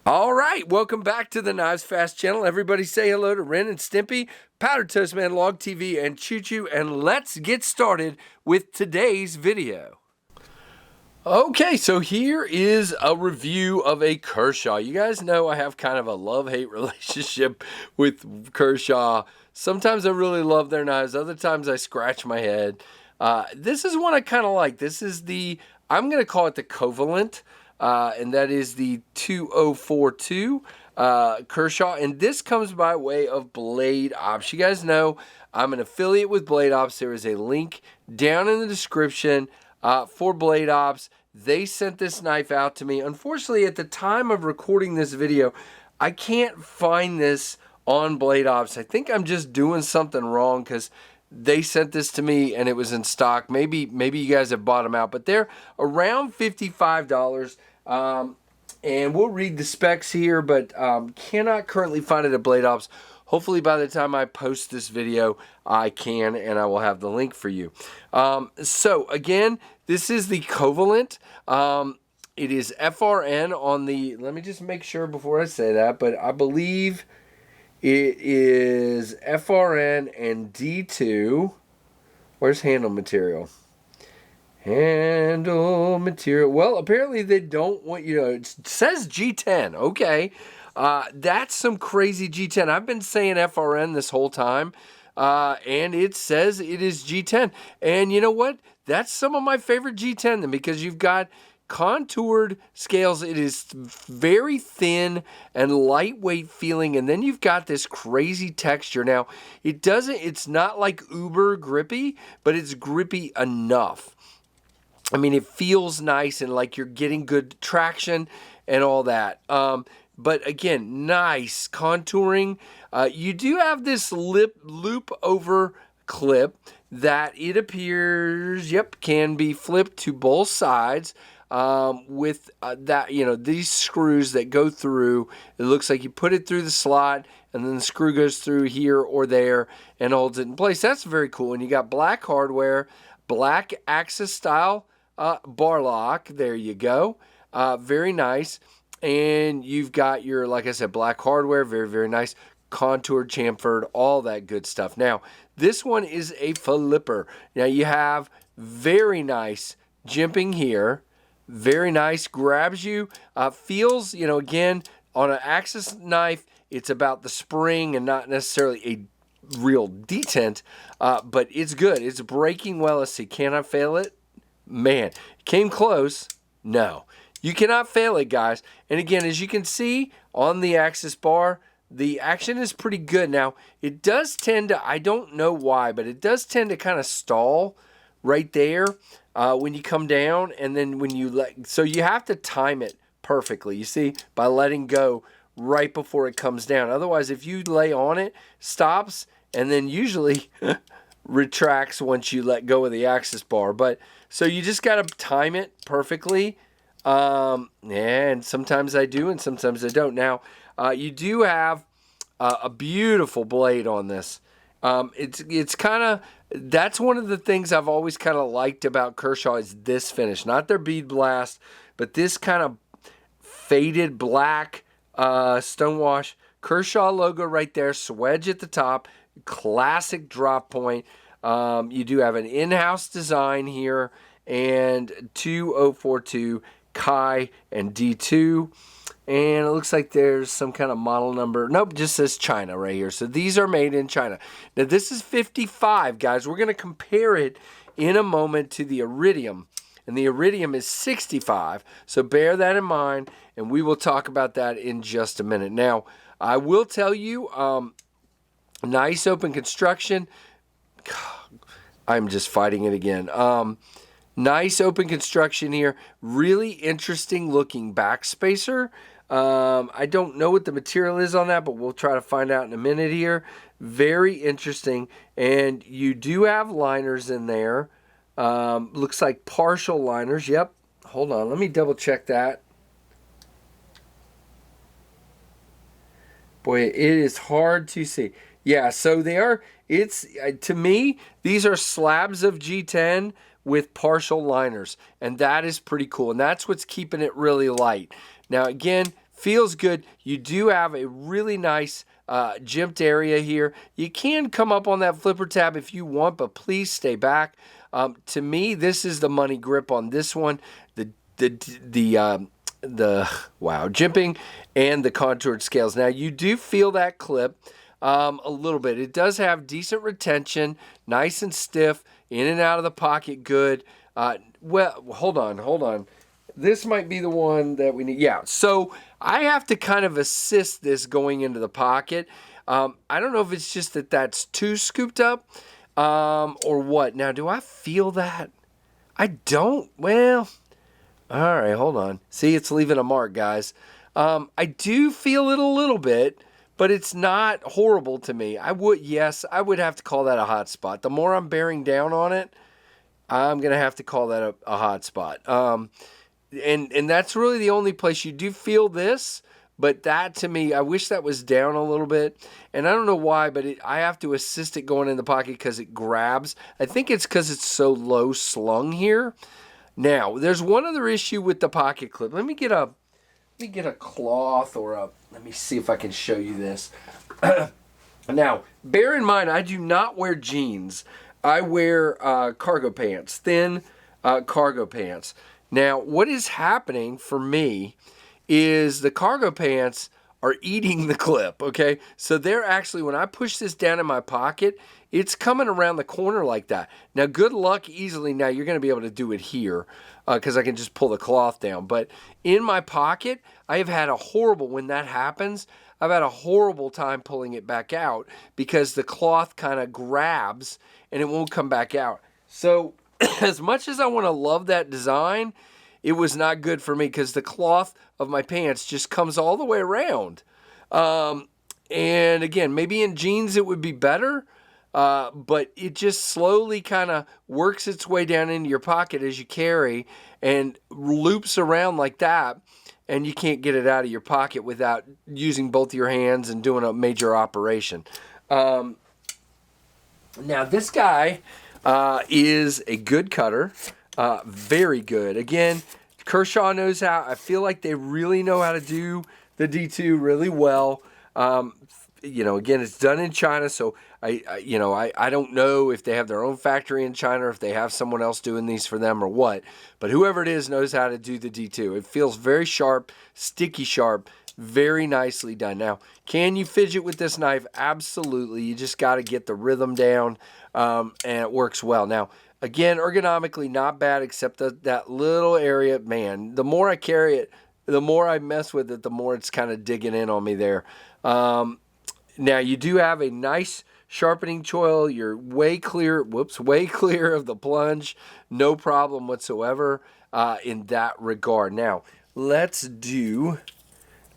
All right, welcome back to the KnivesFAST channel. Everybody say hello to Ren and Stimpy, Powdered Toast Man, Log TV, and Choo Choo, and let's get started with today's video. Okay, so here is a review of a Kershaw. You guys know I have kind of a love-hate relationship with Kershaw. Sometimes I really love their knives, other times I scratch my head. This is one I kind of like. This is the, I'm going to call it the Covalent. And that is the 2042 Kershaw, and this comes by way of Blade Ops. You guys know I'm an affiliate with Blade Ops. There is a link down in the description for Blade Ops. They sent this knife out to me. Unfortunately, at the time of recording this video, I can't find this on Blade Ops. I think I'm just doing something wrong because they sent this to me and it was in stock. Maybe you guys have bought them out, but they're around $55. And we'll read the specs here, but cannot currently find it at Blade Ops. Hopefully by the time I post this video, I can, and I will have the link for you. So again, this is the Covalent. It is FRN on the, let me just make sure before I say that, but I believe it is FRN and D2. Where's handle material? Handle material. Well, apparently they don't want, it says G10. Okay. That's some crazy G10. I've been saying FRN this whole time. And it says it is G10. And you know what? That's some of my favorite G10 then, because you've got contoured scales. It is very thin and lightweight feeling, and then you've got this crazy texture. Now, it's not like uber grippy, but it's grippy enough. I mean, it feels nice and like you're getting good traction and all that. But again, nice contouring. You do have this loop over clip that it appears, can be flipped to both sides. With that, these screws that go through, it looks like you put it through the slot and then the screw goes through here or there and holds it in place. That's very cool. And you got black hardware, black Axis style bar lock. There you go. Very nice. And you've got your, like I said, black hardware. Very, very nice. Contoured, chamfered, all that good stuff. Now, this one is a flipper. Now, you have very nice jimping here. Very nice. Grabs you. Feels, again, on an Axis knife, it's about the spring and not necessarily a real detent. But it's good. It's breaking well. Let's see. Can I fail it? Man, came close. No, you cannot fail it, guys. And again, as you can see on the Axis bar, the action is pretty good. Now, it does tend to, I don't know why, but it does tend to kind of stall right there when you come down, and then when you so you have to time it perfectly, you see, by letting go right before it comes down. Otherwise, if you lay on it, stops, and then usually retracts once you let go of the Axis bar. But so you just got to time it perfectly. And sometimes I do and sometimes I don't. Now, you do have a beautiful blade on this. It's kind of, that's one of the things I've always kind of liked about Kershaw is this finish. Not their bead blast, but this kind of faded black stonewash Kershaw logo right there, swedge at the top, classic drop point. You do have an in-house design here, and 2042 Kai and D2. And it looks like there's some kind of model number. Nope, just says China right here. So these are made in China. Now this is 55, guys. We're going to compare it in a moment to the Iridium. And the Iridium is 65. So bear that in mind, and we will talk about that in just a minute. Now, I will tell you, nice open construction. I'm just fighting it again. Nice open construction here. Really interesting looking backspacer. I don't know what the material is on that, but we'll try to find out in a minute here. Very interesting. And you do have liners in there. Looks like partial liners. Yep. Hold on. Let me double check that. Boy, it is hard to see. Yeah, so they are, to me, these are slabs of G10 with partial liners, and that is pretty cool, and that's what's keeping it really light. Now, again, feels good. You do have a really nice jimped area here. You can come up on that flipper tab if you want, but please stay back. To me, this is the money grip on this one. The jimping and the contoured scales. Now you do feel that clip a little bit. It does have decent retention, nice and stiff, in and out of the pocket, good. Well, hold on. This might be the one that we need. Yeah, so I have to kind of assist this going into the pocket. I don't know if it's just that that's too scooped up or what. Now, do I feel that? I don't. Well, all right, hold on. See, it's leaving a mark, guys. I do feel it a little bit, but it's not horrible to me. I would have to call that a hot spot. The more I'm bearing down on it, I'm going to have to call that a hot spot. And that's really the only place you do feel this, but that to me, I wish that was down a little bit. And I don't know why, but I have to assist it going in the pocket because it grabs. I think it's because it's so low slung here. Now, there's one other issue with the pocket clip. Let me get a cloth let me see if I can show you this. Now, bear in mind, I do not wear jeans. I wear cargo pants, thin cargo pants. Now, what is happening for me is the cargo pants are eating the clip, okay? So they're actually, when I push this down in my pocket, it's coming around the corner like that. Now, good luck easily. Now, you're going to be able to do it here because I can just pull the cloth down. But in my pocket, I have had when that happens, I've had a horrible time pulling it back out because the cloth kind of grabs and it won't come back out. So as much as I want to love that design, it was not good for me because the cloth of my pants just comes all the way around. And again, maybe in jeans it would be better, but it just slowly kind of works its way down into your pocket as you carry and loops around like that, and you can't get it out of your pocket without using both your hands and doing a major operation. Now this guy is a good cutter, very good. Again, Kershaw knows how. I feel like they really know how to do the D2 really well. Again, it's done in China, so I don't know if they have their own factory in China or if they have someone else doing these for them or what. But whoever it is knows how to do the D2. It feels very sharp, sticky sharp, very nicely done. Now, can you fidget with this knife? Absolutely. You just got to get the rhythm down, and it works well. Now, again, ergonomically not bad, except that little area. Man, the more I carry it, the more I mess with it, the more it's kind of digging in on me there. Now, you do have a nice sharpening choil. You're way clear of the plunge. No problem whatsoever in that regard. Now, let's do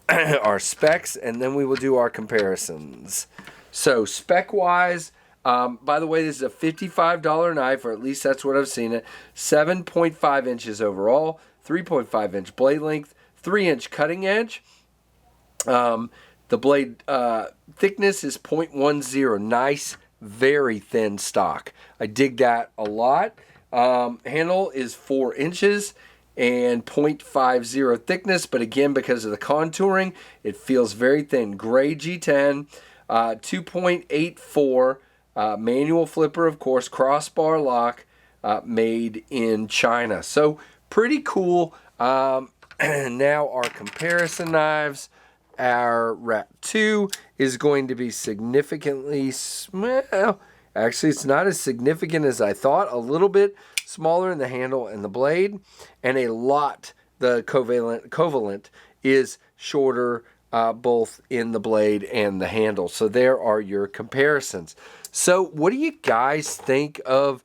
our specs, and then we will do our comparisons. So, spec-wise, by the way, this is a $55 knife, or at least that's what I've seen it. 7.5 inches overall, 3.5 inch blade length, 3-inch cutting edge. The blade thickness is 0.10. Nice, very thin stock. I dig that a lot. Handle is 4 inches and 0.50 thickness, but again, because of the contouring, it feels very thin. Gray G10, 2.84 manual flipper, of course, crossbar lock, made in China. So pretty cool. Now our comparison knives. Our Rat 2 is going to be significantly small. Actually, it's not as significant as I thought. A little bit smaller in the handle and the blade, and a lot. The Covalent is shorter both in the blade and the handle. So there are your comparisons. So what do you guys think of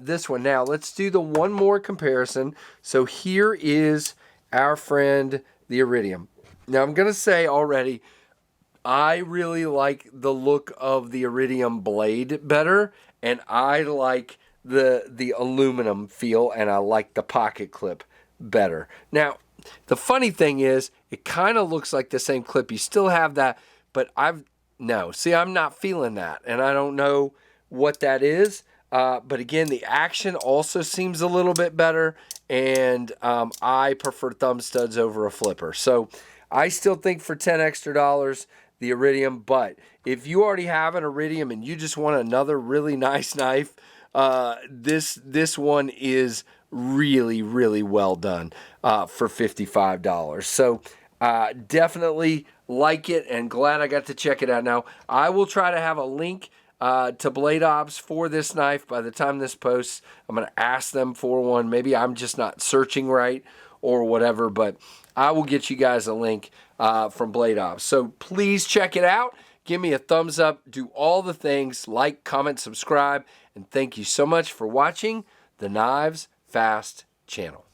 this one? Now, let's do the one more comparison. So here is our friend, the Iridium. Now, I'm going to say already, I really like the look of the Iridium blade better, and I like the aluminum feel, and I like the pocket clip better. Now, the funny thing is, it kind of looks like the same clip. You still have that, but I'm not feeling that, and I don't know what that is. But again, the action also seems a little bit better, and I prefer thumb studs over a flipper. So I still think for $10 extra, the Iridium. But if you already have an Iridium and you just want another really nice knife, this one is really, really well done for $55. So definitely like it, and glad I got to check it out. Now, I will try to have a link to Blade Ops for this knife by the time this posts. I'm going to ask them for one. Maybe I'm just not searching right or whatever, but I will get you guys a link from Blade Ops. So please check it out. Give me a thumbs up. Do all the things. Like, comment, subscribe. And thank you so much for watching the Knives Fast channel.